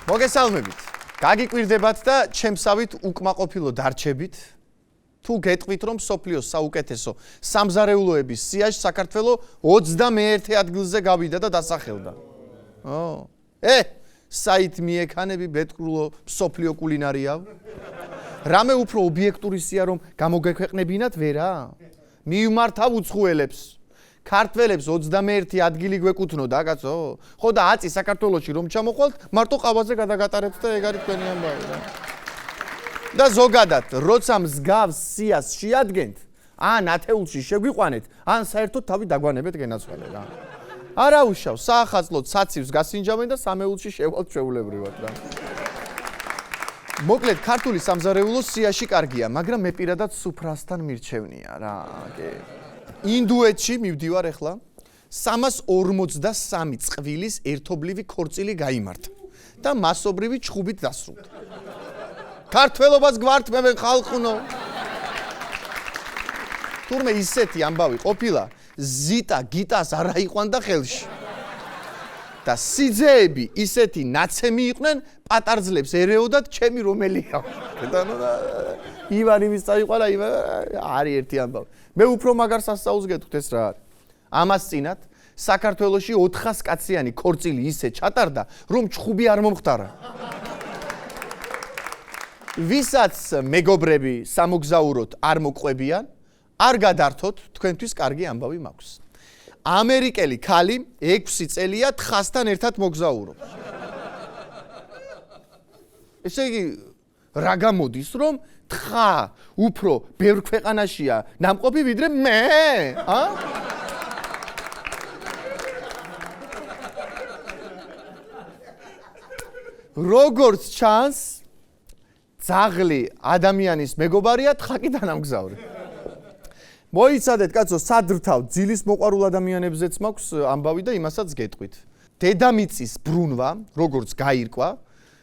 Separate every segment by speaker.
Speaker 1: მოგესალმებით. გაგიკვირდებათ და ჩემსავით უკმაყოფილო დარჩებით. თუ გეტყვით რომ სოფლიოს საუკეთესო სამზარეულოების სიაში საქართველოს 21 ადგილზე გავიდა და დასახელდა. საით მიექანები ბეთკრულო სოფლიო კულინარია? რამე უფრო ობიექტური სია რომ გამოგექვეყნებინათ ვერა? მივმართავ უცხოელებს. ქართველებს 21 ადგილი გვეკუთვნოდა, კაცო? ხო და აწი საქართველოში რომ ჩამოხვალთ, მარტო ყავაზე გადაგატარებთ და ეგ არის თქვენი ამბავი რა. და ზოგადად, როცა მსგავს სიას შეადგენთ, ან ათეულში შეგვიყვანეთ, ან საერთოდ თავი დაგვანებეთ გენაცვალე რა. არა უშავს, საახალწლოდ საცივს გასინჯავენ და სამეულში შევალთ ჩვეულებრივად რა. მოკლედ, ქართული სამზარეულო სიაში კარგია, მაგრამ მე პირადად სუფრასთან მირჩევნია რა. ინდუეთში მივდივარ ახლა 343 წყვილის ერთობლივი ქორწილი გაიმართა და მასობრივი ჩხუბით დასრულდა. ქართველობას გვართმევენ ხალხუნო. თურმე ისეთი ამბავი ყოფილა, ზიტა გიტას არ აიყვანდა ხელში. და სიძეები ისეთი ნაცემი იყვნენ, პატარძლებს ერეოდათ ჩემი რომელია. ივან იმის წაიყვანა, არის ერთი ამბავი. მე უფრო მაგარ სასწაულს გეტყვით ეს რა არის. ამას წინათ საქართველოში 400 კაციანი ქორწილი ისე ჩატარდა, რომ ჩხუბი არ მომხდარა. ვისაც მეგობრები სამოგზაუროდ არ მოყვებიან, არ გადართოთ, თქვენთვის კარგი ამბავი მაქვს. ამერიკელი ქალი 6 წელია თხასთან ერთად მოგზაურობს. ესე იგი რა გამოდის, რომ თხა უფრო ბევრ ქვეყანაშია ნამყოფი ვიდრე მე? როგორც ჩანს, ძაღლი ადამიანის მეგობარია, თხაკიდან ამგზავრი. მოიცადეთ, კაცო, სადრთავ ძილის მოყვარულ ადამიანებზეც მაქვს ამბავი და იმასაც გეტყვით. დედამიწის ბრუნვა, როგორც გაირკვა,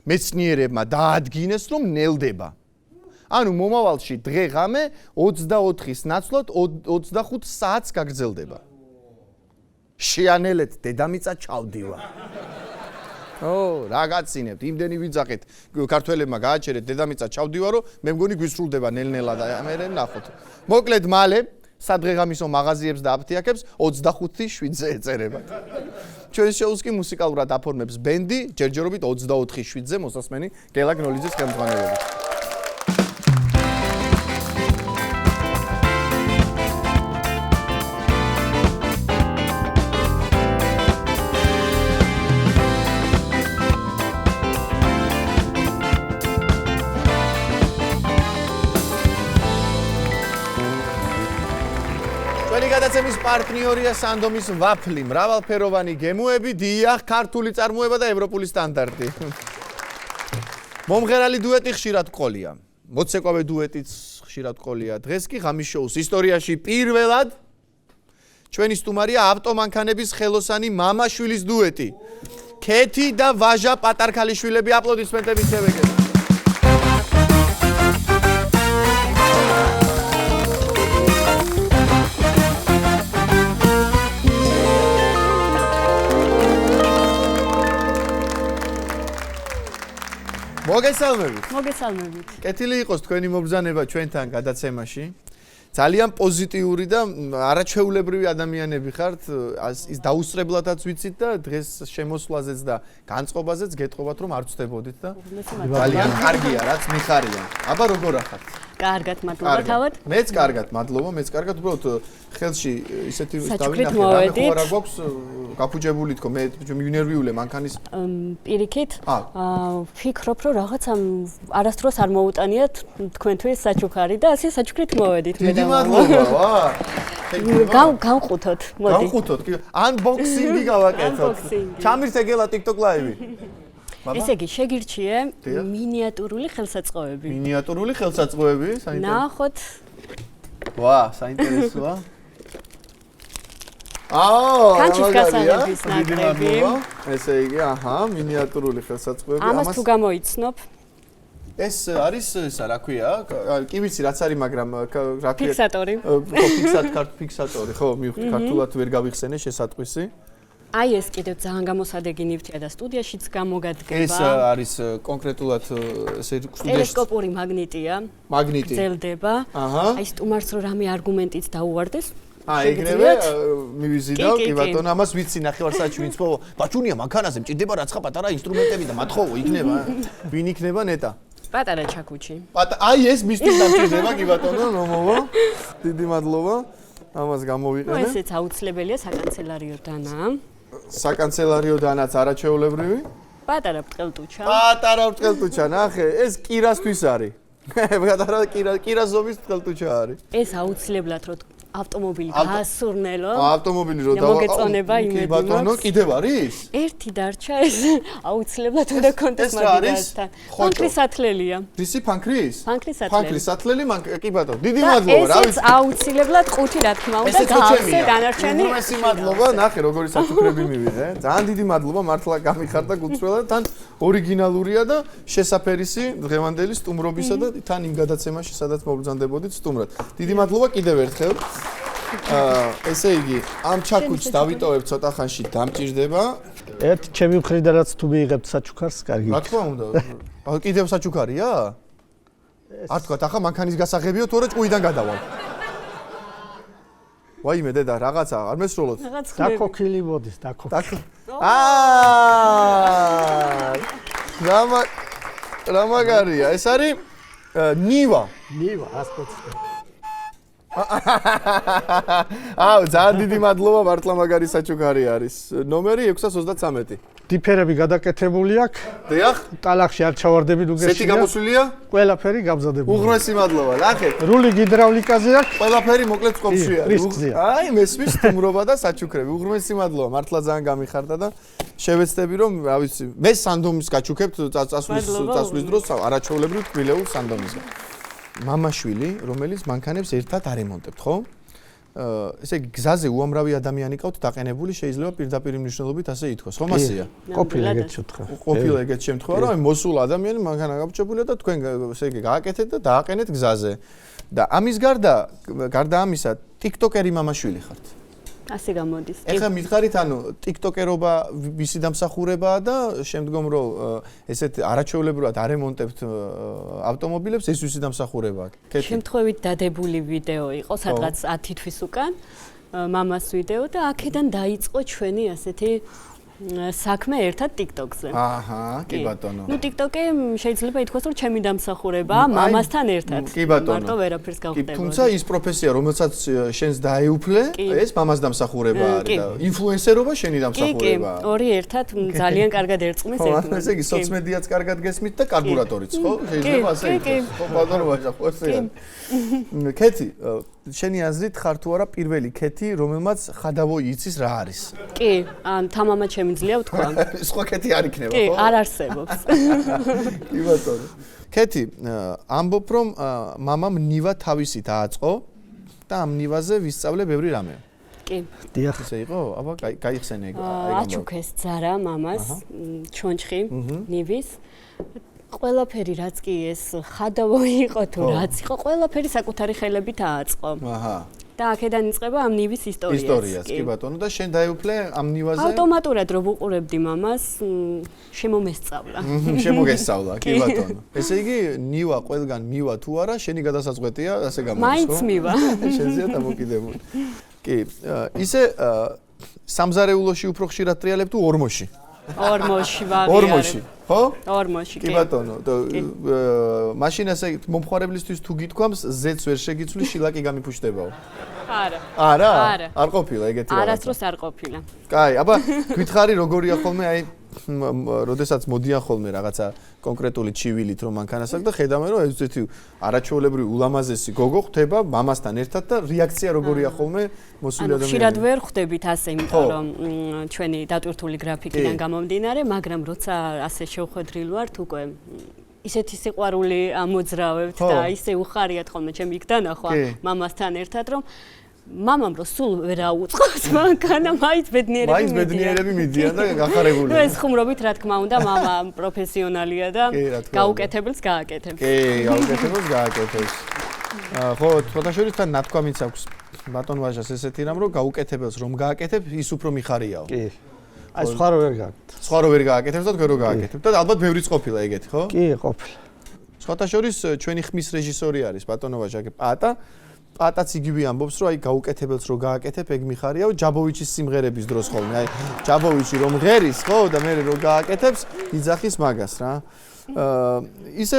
Speaker 1: მეცნიერებმა დაადგინეს, რომ ნელდება. ანუ მომავალში დღე-ღამე 24-ის ნაცვლად 25 საათს გაგრძელდება. შეანელეთ, დედამიწა ჩავდივა. რა გაცინებთ, იმდენი ვიძახეთ, ქართველებმა გააჩერეთ დედამიწა ჩავდივა, რომ მე მგონი გვისრულდება ნელ-ნელა და მე ნახოთ. მოკლედ მალე სადღეღამისო მაღაზიებს და აფთიაქებს 25-7-ზე ეწერებათ. ჩვენ შოუს კი მუსიკალურად აფორმებს ბენდი, ჯერჯერობით 24-7-ზე მოსასმენი გელა გნოლიძის ხელმძღვანელობით. გადაცემის პარტნიორია სანდომის ვაფლი, მრავალფეროვანი გემოები, დიახ, ქართული წარმოება და ევროპული სტანდარტი. მომღერალი დუეტი ხშირად ყოლია. მოცეკვავე დუეტიც ხშირად ყოლია. დღეს კი ღამის შოუს ისტორიაში პირველად ჩვენი სტუმარია ავტომანქანების ხელოსანი მამაშვილის დუეტი. ქეთი და ვაჟა პატარქალიშვილები, აპლოდისმენტები შევეგეთ. მოგესალმებით.
Speaker 2: მოგესალმებით.
Speaker 1: კეთილი იყოს თქვენი მობრძანება ჩვენთან გადაცემაში. ძალიან პოზიტიური და არაჩვეულებრივი ადამიანები ხართ. ის დაუსწრებლადაც ვიცით და დღეს შემოსვლაზეც და განწყობაზეც გეტყობათ რომ არ ვწდებოდით და ძალიან კარგია, რაც მიხარია. აბა როგორ ახართ?
Speaker 2: კარგად, მადლობა თავად.
Speaker 1: მეც კარგად, მადლობა, მეც კარგად. უბრალოდ ხელში ისეთი დავინახე, რამე ხო არა გვაქვს გაფუჭებული თქო, მე მივინერვიულე მანქანის
Speaker 2: პირიქით. ვფიქრობ, რომ რაღაცა არასდროს არ მოუტანიათ თქვენთვის საჩუქარი და ასე საჩუქრით მოვედით მე და
Speaker 1: მადლობა, ვა.
Speaker 2: გავყუთოთ, მოდი.
Speaker 1: გავყუთოთ, unboxing-ი გავაკეთოთ. ჩამირთ ეგელა TikTok live-ი.
Speaker 2: ესე იგი, შეგირჩიე მინიატურული ხელსაწყოები.
Speaker 1: მინიატურული ხელსაწყოები, საინტერესო.
Speaker 2: ნახოთ.
Speaker 1: ვა, საინტერესოა.
Speaker 2: კანჩის გასაღების ნაკრები.
Speaker 1: ესე იგი, მინიატურული ხელსაწყოები.
Speaker 2: ამას თუ გამოიცნობ?
Speaker 1: ეს არის ისა, რა ქვია? კი ვიცი, რაც არის, მაგრამ რა ქვია?
Speaker 2: ფიქსატორი.
Speaker 1: ფიქსატორი, ხო, მივხვდი, ქართულად ვერ გავიხსენე შესატყვისი.
Speaker 2: აი ეს კიდევ ძალიან გამოსადეგი ნივთია და სტუდიაშიც გამოგადგება.
Speaker 1: ეს არის კონკრეტულად ესე
Speaker 2: ტელესკოპური მაგნიტია.
Speaker 1: მაგნიტი.
Speaker 2: გრძელდება. აი სტუმარს რო რამე არგუმენტიც დაუვარდეს.
Speaker 1: ეგრევე მივიზიდავ, კი ბატონო, ამას ვიცი ნახევარსაათში ვინცმო. ბაჩუნია მანქანაზე მჭირდება რაცხა პატარა ინსტრუმენტები და მათხოვო იქნება. ვინ იქნება ნეტა?
Speaker 2: პატარა ჩაკუჩი.
Speaker 1: აი ეს მისთვის დამჭირდება, კი ბატონო, მომოვა. დიდი მადლობა. ამას გამოვიყენე.
Speaker 2: ესეც აუცილებელია საკანცელარიო დანა.
Speaker 1: საკანცელარიო დანაც არაჩვეულებრივი.
Speaker 2: პატარა ბრტყელტუჩა.
Speaker 1: პატარა ბრტყელტუჩა, ნახე, ეს კირასთვის არის. პატარა კირას ზომის ბრტყელტუჩა არის.
Speaker 2: ეს აუცილებლად რო ავტომობილი გაასურნელო.
Speaker 1: ავტომობილი რო
Speaker 2: მოგეწონება იმედი
Speaker 1: მაქვს. კი ბატონო, კიდევ არის?
Speaker 2: ერთი დარჩა ეს აუცილებლად უნდა კონტეს მაგიდასთან. ფანქრის ათლელია.
Speaker 1: რისი ფანქრის?
Speaker 2: ფანქრის ათლელი.
Speaker 1: ფანქრის ათლელი კი ბატონო, დიდი მადლობა, რა
Speaker 2: ვიცი. ეს აუცილებლად ყუთი რა თქმა უნდა გავხსე დანარჩენი.
Speaker 1: უმეტესი მადლობა, ნახე როგორი საჩუქრები მივიღე. ძალიან დიდი მადლობა, მართლა გამიხარდა გულწრფელად, თან ორიგინალურია და შესაფერისი დღევანდელი სტუმრობისა და თან იმ გადაცემაში, სადაც მობრძანდებოდით სტუმრად. დიდი მადლობა კიდევ ერთხელ. ესე იგი, ამ ჩაკუჩს დავიტოვებ ცოტა ხანში დამჭირდება.
Speaker 3: ერთ ჩემი მხრიდანაც თუ მიიღებთ საჩუქარს, კარგი.
Speaker 1: რა თქმა უნდა. კიდევ საჩუქარია? არ თქვა, ახლა მანქანის გასაღებიო, თორე ჭკუიდან გადავალ. ვაიმე დედა, რაღაცა არ მესროლოთ.
Speaker 3: დაკოქილი მოდის, დაკოქილი.
Speaker 1: რა მაგარია, ეს არის ნივა.
Speaker 3: ნივა, 100%.
Speaker 1: ძალიან დიდი მადლობა, მართლა მაგარი საჩუქარი არის. ნომერი 633.
Speaker 3: დიფერები გადაკეთებული აქვს.
Speaker 1: დიახ.
Speaker 3: ტალახში არ ჩავარდები ნუგეში.
Speaker 1: სეტი გამოსვლია?
Speaker 3: ყველაფერი გამზადებული.
Speaker 1: უღრმესი მადლობა. ნახეთ.
Speaker 3: რული გიდრავლიკაზე აქვს.
Speaker 1: ყველაფერი მოკლედ წყობშია.
Speaker 3: რისკზეა.
Speaker 1: აი, მესმის სტუმრობა და საჩუქრები. უღრმესი მადლობა. მართლა ძალიან გამიხარდა და შევეცდები რომ, რა ვიცი, მე სანდომის გაჩუქებთ წასვლის დროს არაჩვეულებრივ თბილეულ სანდომისგან. მამაშვილი, რომელიც მანქანებს ერთად არემონტებთ, ხო? ესე იგი, გზაზე უამრავი ადამიანი ყავთ დაყენებული, შეიძლება პირდაპირ მნიშვნელობით ასე ითქვას, ხო მასია?
Speaker 3: ყოფილა ეგეთ შემთხვევა.
Speaker 1: ყოფილა ეგეთ შემთხვევა, რომ მოსულ ადამიანი მანქანა გაბრჭებულია და თქვენ ესე იგი გააკეთეთ და დააყენეთ გზაზე. და ამის გარდა ამისა, TikToker-ი მამაშვილი ხართ.
Speaker 2: ასე გამოდის.
Speaker 1: ეხლა მითხარით, ანუ TikToker-ობა ვისი დამსახურებაა და შემდგომ რომ ესეთ არაჩვეულებრივად არემონტებთ ავტომობილებს, ეს ვისი დამსახურებაა?
Speaker 2: შემთხვევით დადებული ვიდეო იყო, სადღაც 10 თვის უკან, მამას ვიდეო და აქედან დაიწყო ჩვენი ასეთი საქმე ერთად TikTok-ზე.
Speaker 1: აჰა, კი ბატონო.
Speaker 2: ნუ TikTok-ი შეიძლება ითქვას, რომ ჩემი დამსახურებაა მამასთან ერთად.
Speaker 1: კი ბატონო.
Speaker 2: მარტო ვერაფერს გავხდებოდი.
Speaker 1: თუმცა ის პროფესია, რომელსაც შენს დაეუფლე, ეს მამას დამსახურება არის და ინფლუენსერობა შენი დამსახურებაა.
Speaker 2: კი, ორი ერთად ძალიან კარგად ერწყმის ერთმანეთს.
Speaker 1: ესე იგი, სოციმედიაც კარგად გესმით და კარბურატორიც, ხო? შეიძლება ასე იყოს. ხო, ბატონო, ვაჟა, ხო ესეა. ქეთი, შენი აზრით ხარ თუ არა პირველი ქეთი, რომელმაც ხადავო იცის რა არის?
Speaker 2: კი, თამამად შემიძლია ვთქვა.
Speaker 1: სხვა ქეთი არ იქნება, ხო?
Speaker 2: კი, არ არსებობს.
Speaker 1: კი ბატონო. ქეთი, ამბობ რომ მამამ ნივა თავისი დააწყო და ამ ნივაზე ვისწავლე ბევრი რამე.
Speaker 2: კი.
Speaker 3: დიახ.
Speaker 1: ესე იყო? აბა, გაიხსენე ეგ.
Speaker 2: აჩუქეს ძარა მამას, ჩონჩხი, ნივის. ყველაფერი რაც კი ეს ხადავო იყო თუ რაც იყო, ყველაფერი საკუთარი ხელებით ააწყო.
Speaker 1: აჰა.
Speaker 2: და აქედან იწყება ამ ნივის ისტორიაც.
Speaker 1: ისტორიაც, კი ბატონო, და შენ დაეუფლე ამ ნივაზე?
Speaker 2: ავტომატურად რო ვუყურებდი მამას, შემომესწავლა.
Speaker 1: შემოგესწავლა, კი ბატონო. ესე იგი, ნივა ყველგან მივა თუ არა, შენი გადასაწყვეტია, ასე გამოდის, ხო?
Speaker 2: მაინც მივა.
Speaker 1: შენზეა დამოკიდებული. კი, ისე სამზარეულოში უფრო ხშირად ტრიალებ თუ ორმოში?
Speaker 2: ორმოში ვაღიარებ.
Speaker 1: ორმოში, ხო?
Speaker 2: ორმოში, კი.
Speaker 1: კი ბატონო, მაშინ ასე მომხმარებლისთვის თუ გითქვამს, ზეც ვერ შეგიცვლი, შილაკი გამიფუშტებაო.
Speaker 2: არა.
Speaker 1: არა?
Speaker 2: არა.
Speaker 1: არ ყოფილა ეგეთი რაღაცა.
Speaker 2: არასდროს არ ყოფილა.
Speaker 1: კაი, აბა გითხარი როგორია ხოლმე აი როდესაც მოდიან ხოლმე რაღაცა კონკრეტული ჩივილით რომ მანქანას აქვს და ხედავენ რომ ესეთი არაჩვეულებრივი ულამაზესი გოგო ხდება მამასთან ერთად და რეაქცია როგორია ხოლმე მოსული ადამიანის.
Speaker 2: ხშირად ვერ ხვდებით ასე, იმიტომ რომ ჩვენი დატვირთული გრაფიკიდან გამომდინარე, მაგრამ როცა ასე შევხვედრილ ვართ უკვე ისეთი სიყვარული ამოძრავებთ და ისე უხარიათ ხოლმე ჩემი იქ დანახვა მამასთან ერთად რომ მამამ რო სულ ვერ აუწყობს მანქანა, მაინც ბედნიერები
Speaker 1: მიდიან და გახარებული.
Speaker 2: ნუ ეს ხუმრობით რა თქმა უნდა, მამა პროფესიონალია და გაუკეთებელს გააკეთებს.
Speaker 1: კი, გაუკეთებელს გააკეთებს. ხო, ფოტოშორის თან ნათქვამიც აქვს ბატონ ვაჟას ესეთი რამ, რომ გაუკეთებელს რომ გააკეთებ, ის უფრო მიხარიაო.
Speaker 3: კი. აი სხვა რო ვერ გააკეთე.
Speaker 1: სხვა რო ვერ გააკეთებს და თქვენ რო გააკეთებთ და ალბათ ბევრიც ყოფილა ეგეთი, ხო?
Speaker 3: კი, ყოფილა.
Speaker 1: სხვათა შორის ჩვენი ხმის რეჟისორი არის ბატონო ვაჟაკე პატაც იგივე ამბობს, რომ აი გაუკეთებელს რო გააკეთებ, ეგ მიხარიაო ჯაბოვიჩის სიმღერების დროს ხოლმე. აი ჯაბოვიჩი რომ ღერის, ხო, და მე რო გააკეთებს, იძახის მაგას რა. ისე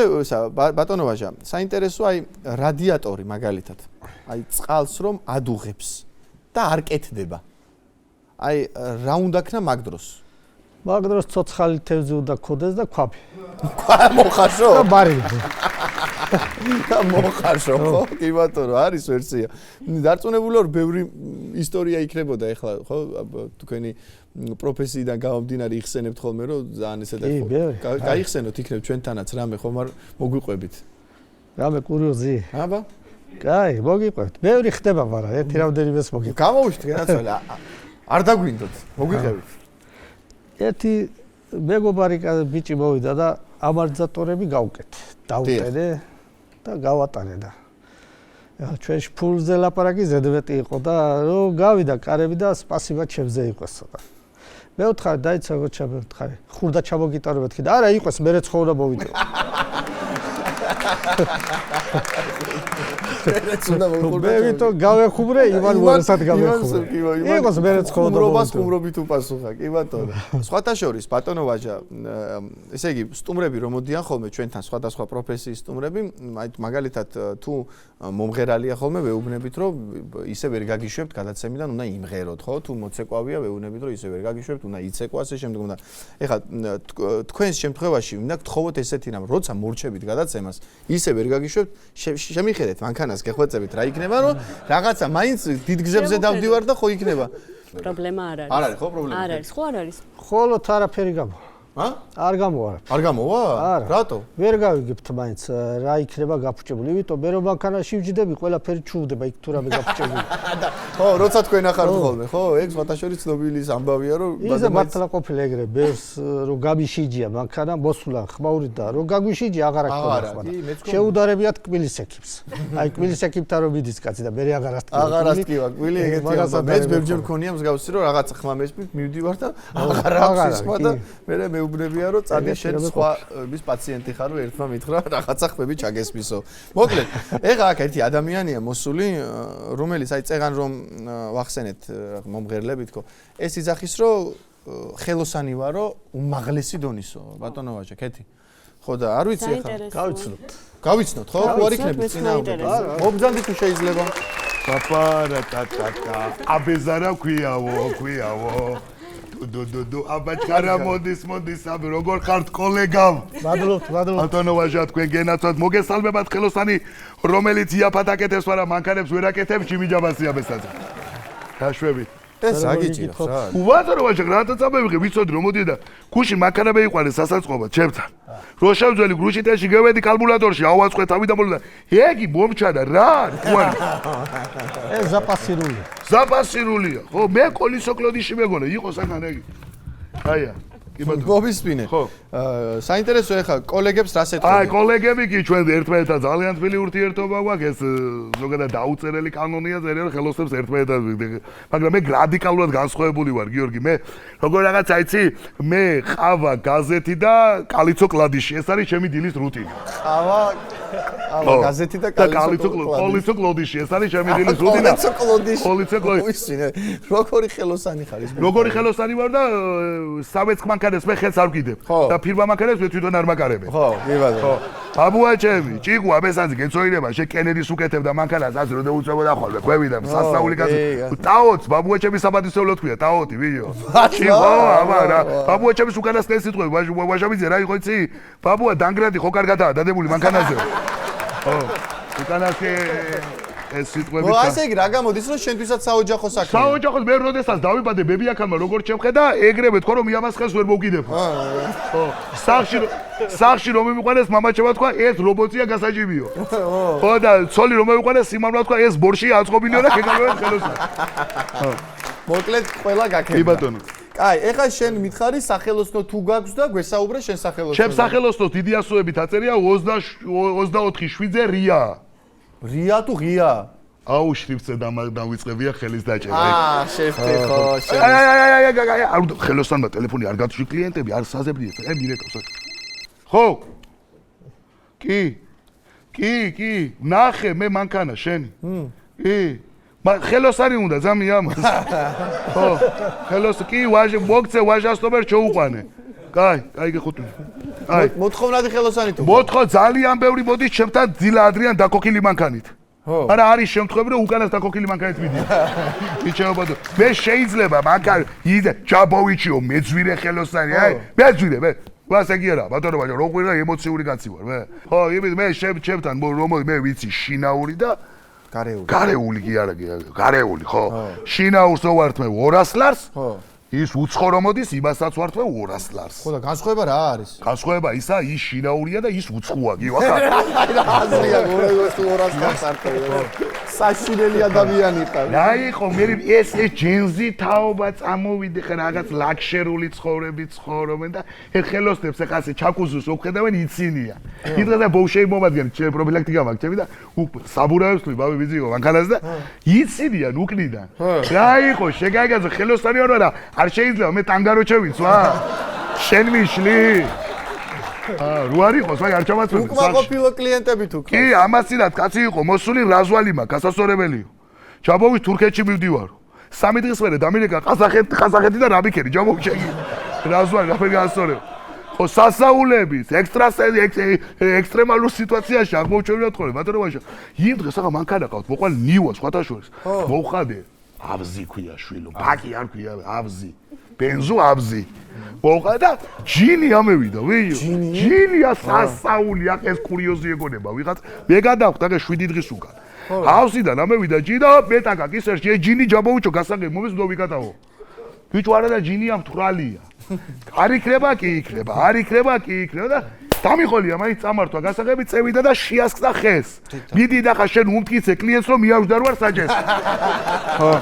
Speaker 1: ბატონო ვაჟა, საინტერესო აი რადიატორი მაგალითად. აი წყალს რომ ადუღებს და არ კეთდება. აი რა უნდა ქნა მაგ დროს?
Speaker 3: მაგ დროს ცოცხალი თევზი უნდა ქოდეს და ქვაბი.
Speaker 1: მოხარშო?
Speaker 3: და ბარილი.
Speaker 1: და მოხარშო, ხო? კი ბატონო, არის ვერსია. დარწმუნებული ვარ, ბევრი ისტორია იქნებოდა ეხლა, ხო? თქვენი პროფესიიდან გამომდინარე იხსენებთ ხოლმე, რომ ძალიან ესეთ გაიხსენოთ იქნებ ჩვენთანაც რამე ხომ არ მოგვიყვებით.
Speaker 3: რამე კურიოზი?
Speaker 1: აბა.
Speaker 3: კაი, მოგიყვებით. ბევრი ხდება, მაგრამ ერთი რამდენიმეს მოგიყვებით.
Speaker 1: გამოვიშთ განაცვალე. არ დაგვინდოთ, მოგვიყევით.
Speaker 3: ერთი მეგობარი ბიჭი მოვიდა და ამორტიზატორები გავუკეთე. დაუტენე და გავატანე და ჩვენში ფულზე ლაპარაკი ზედმეტი იყო და რომ გავიდა კარები და სპასიბა ჩემზე იყოს ცოტა. მე ვთხარი დაიცა ვთხარი ხურდა ჩამოგიტარო მეთქი და არა იყოს მე ცხოვრა მოვიდა. მე ვიტო გავეხუბრე ივან მორესად გავეხუბრე. იყოს მე ცხოვრა
Speaker 1: ხუმრობით უპასუხა, კი ბატონო. სხვათა შორის ბატონო ვაჟა, ესე იგი სტუმრები რომ მოდიან ხოლმე ჩვენთან სხვადასხვა პროფესიის სტუმრები, აი მაგალითად თუ მომღერალია ხოლმე ვეუბნებით რომ ისე ვერ გაგიშვებთ გადაცემიდან, უნდა იმღეროთ, ხო? თუ მოცეკვავია ვეუბნებით რომ ისე ვერ გაგიშვებთ, უნდა იცეკვა ასე შემდეგ უნდა. ეხლა თქვენს შემთხვევაში მინდა გთხოვოთ ესეთი რამ, როცა მორჩებით გადაცემას, ისე ვერ გაგიშვებთ, შემიხედეთ მანქანას გეხვეწებით რა იქნება, რომ რაღაცა მაინც დიდ გზებზე დავდივარ და ხო იქნება.
Speaker 2: პრობლემა არ არის.
Speaker 1: არ არის ხო პრობლემა?
Speaker 2: არ არის, ხო არ არის.
Speaker 3: ხოლოთ არაფერი გამა. არ გამოვა.
Speaker 1: არ გამოვა? რატო?
Speaker 3: ვერ გავიგებთ მაინც რა იქნება გაფუჭებული. იმიტომ მე რომ მანქანაში ვჯდები, ყველაფერი ჩუვდება იქ თუ რამე გაფუჭებული.
Speaker 1: ხო, როცა თქვენ ახართ ხოლმე, ხო? ეგ სხვათა შორის ცნობილი ამბავია, რომ
Speaker 3: ისე მართლა ყოფილა ეგრე, ბერს რომ გამიშიჯია მანქანა, მოსულა ხმაური და რომ გაგვიშიჯია აღარ აქვს ხმაურა. შეუდარებიათ კბილის ეკიპს. აი კბილის ეკიპთან რომ მიდის კაცი და მე აღარ ასტკივა.
Speaker 1: აღარ ასტკივა, კბილი ეგეთი ამბავია. მეც ბევრჯერ მქონია მსგავსი, რომ რაღაცა ხმა მესმით, მივდივარ და აღარ აქვს ხმა და მე უბნებია რომ წადი შენ სხვა ის პაციენტი ხარ რომ ერთმა მითხრა რაღაცა ხმები ჩაგესმისო. მოკლედ, ეხა აქ ერთი ადამიანია მოსული, რომელიც აი წეგან რომ ვახსენეთ მომღერლებით ხო. ეს იძახის რომ ხელოსანი ვარო უმაღლესი დონისო, ბატონო ვაჟა, კეთი. ხო და არ ვიცი ეხა
Speaker 3: გავიცნობთ.
Speaker 1: გავიცნობთ ხო? თუ არ იქნებით წინააღმდეგ. მოგბძანდი თუ შეიძლება.
Speaker 4: პაპარა ტატატა. აბეზარა ქვიავო. დუ აბაჭარა მოდის აბ როგორ ხართ კოლეგავ?
Speaker 3: მადლობთ.
Speaker 4: ბატონო ვაჟა თქვენ გენაცვათ მოგესალმებათ ხელოსანი რომელიც იაფად აკეთებს მაგრამ მანქანებს ვერ აკეთებს ჩიმიჯაბასია ბესაძე. დაშვებით.
Speaker 1: ეს აგიჭირავს რა.
Speaker 4: ბატონო ვაჟა რათა წამევიღე ვიცოდი რომ მოდიე და ქუში მანქანა მეიყვანე სასაწყობად ჩემთან. როშავძველი გრუშიტეში გევედი კალკულატორში ავაწყე თავი და მოლოდა. ეგი მომჩადა რა თქვენ.
Speaker 3: ეს ზაპასირულია.
Speaker 4: ზაპასირულია. ხო მე კოლისოკლოდიში მეგონა იყო საგან ეგი. აია. კი ბატონო.
Speaker 1: მოვისმინე.
Speaker 4: ხო.
Speaker 1: საინტერესო ეხა კოლეგებს რას ეთქვა?
Speaker 4: აი კოლეგები კი ჩვენ ერთმანეთთან ძალიან თბილი ურთიერთობა გვაქვს ეს ზოგადად დაუწერელი კანონია წერია ხელოსნებს ერთმანეთთან მაგრამ მე რადიკალურად განსხვავებული ვარ გიორგი მე როგორ რაღაც აიცი მე ყავა გაზეთი და კალიცო კლადიში ეს არის ჩემი დილის რუტინა
Speaker 1: ყავა გაზეთი და
Speaker 4: კალიცო კლადიში ეს არის ჩემი დილის რუტინა
Speaker 1: კალიცო კლადიში როგორი ხელოსანი ხარ ის
Speaker 4: როგორი ხელოსანი ვარ და სამეც მანქანას მე ხელს არ ვკიდებ და ფირმა მანქანას მე თვითონ არ მაკარებე.
Speaker 1: ხო, კი ბატონო.
Speaker 4: აბუა ჩემი, ჭიკუ აბესანძი გეცოირება, შე კენედის უკეთებდა მანქანას, ასე რომ დაუწევოდა ხოლმე, ყვევიდა, სასწაული კაცი. ტაოც, ბაბუა ჩემი საბადისეულო თქვია, ტაოთი, ვიდეო. ჭიკუ, აბა რა. ბაბუა ჩემის უკანასკნელი სიტყვები, ვაჟამიძე რა იყო იცი? ბაბუა დანგრადი ხო კარგადაა დადებული მანქანაზე. ხო. უკანასკნელი ეს სიტყვები
Speaker 1: ხო ასე იგი რა გამოდის რომ შენთვისაც საოჯახო საქმეა
Speaker 4: საოჯახოს მე როდესაც დავიბადე ბებიაქალმა როგორ ჩემხედა ეგრევე თქო რომ იამას ხელს ვერ მოგიდებ ხო სახში რომ მივიყვანეს მამაჩემა თქვა ეს რობოტია გასაჭიროა ხო და ცოლი რომ მივიყვანეს სიმამრა თქვა ეს ბორში აწყობილიო და ქეგავენ ხელოსა ხო
Speaker 1: მოკლედ ყველა გაკეთდა
Speaker 4: კი ბატონო
Speaker 1: აი, ეხლა შენ მითხარი სახელოსნო თუ გაქვს და გვესაუბრე შენ სახელოსნო.
Speaker 4: ჩემ სახელოსნოს დიდი ასოებით აწერია 24/7 რია.
Speaker 1: რია თუ ღია?
Speaker 4: აუ შრიფტზე დავიწყებია ხელის დაჭერა.
Speaker 1: შევხვდი ხო,
Speaker 4: არ ხელოსანმა ტელეფონი არ გაწვი კლიენტები, არ საზებდიეს. მირეკავს. ხო? კი, ნახე მე მანქანა შენი. კი. ხელოსანი უნდა ზამი ამას. ხო, კი, მოგცე ვაჟასტობერ ჩოუყვანე. კაი გეხუთუნ.
Speaker 1: მოთხოვნადი ხელოსანი თუ.
Speaker 4: მოთხო ძალიან ბევრი მოდის ჩემთან ძილა ადრიან დაკოქილი მანქანით. არა არის შემთხვევები რომ უკანას დაკოქილი მანქანით მიდიან. იჩეობადო. მე შეიძლება მანქანა იდე ჯაბოვიჩიო მეძვირე ხელოსანი, მეძვირე მე. ვასე კი არა, ბატონო ბაჭო, რო ყვირა ემოციური კაცი ვარ მე. ხო, იმით მე ჩემთან რომოდი მე ვიცი შინაური და გარეული კი არა, გარეული, ხო. შინაურს ვართ მე 200 ლარს. ხო. ის უცხო რომ მოდის, იმასაც ვართ მე 200 ლარს.
Speaker 1: ხო და განსხვავება რა არის?
Speaker 4: განსხვავება ისა, ის შინაურია და ის უცხოა, კი ვახარ.
Speaker 1: აზრია, 200 ლარს არტყია. საშინელი ადამიანი ხარ.
Speaker 4: რაიხო, მე ეს ჯენზი თაობა წამოვიდე ხა რაღაც ლაქშერული ცხოვრებით ცხოვრობენ და ხელოსნებს ახლა ასე ჩაკუზუს უხედავენ იცინია. იდღა და ბოუშეი მომადგენთ, პროფილაქტიკა მაქვს ჩემი და საბურავებს ვთვლი, ბავი ვიზიო მანქანას და იცინიან უკნიდან. რაიხო, შეგაგაზო ხელოსანი ვარ და არ შეიძლება მე ტანგარო შევიცვა? შენ მიშლი? რო არ იყოს, აი არ ჩამაწვევი.
Speaker 1: უკმაყოფილო კლიენტები თუ
Speaker 4: კი, ამასინად კაცი იყო, მოსული რაზვალი მაქვს, გასასწორებელიო. ჯაბოვის თურქეთში მივდივარო. 3 დღის მერე დამირეკა ყაზახეთი და რაბიქერი, ჯაბოვის შეგი. რაზვალი, რაფერი გასასწორებ. ხო, სასაულების, ექსტრემალურ სიტუაციაში აღმოჩენილ თქო, ბატონო ბაშა. იმ დღეს ახლა მანქანა ყავთ, მოყვალ ნიუა სხვათა შორის. მოვხადე აბზი ქვია შვილო, ბაკი არ ქვია, აბზი. ბენზო აბზი. მოხდა და ჯინი ამევიდა, ვიო. ჯინია სასაული, აქ ეს კურიოზი ეგონება, ვიღაც მე გადავხდა და 7 დღის უკან. ავსიდან ამევიდა ჯინი და მეტაკა კისერში, ჯინი ჯაბოვიჩო გასაგებ მომის ნუ ვიკატაო. ბიჭო არა და ჯინია მთვრალია. არ იქნება და დამიხოლია მაინც წამართვა გასაგები წევიდა და შეასკდა ხეს. მიდი და ხა შენ უმტკიცე კლიენტს რომ მიავჯდა როარ საჯეს. ხო.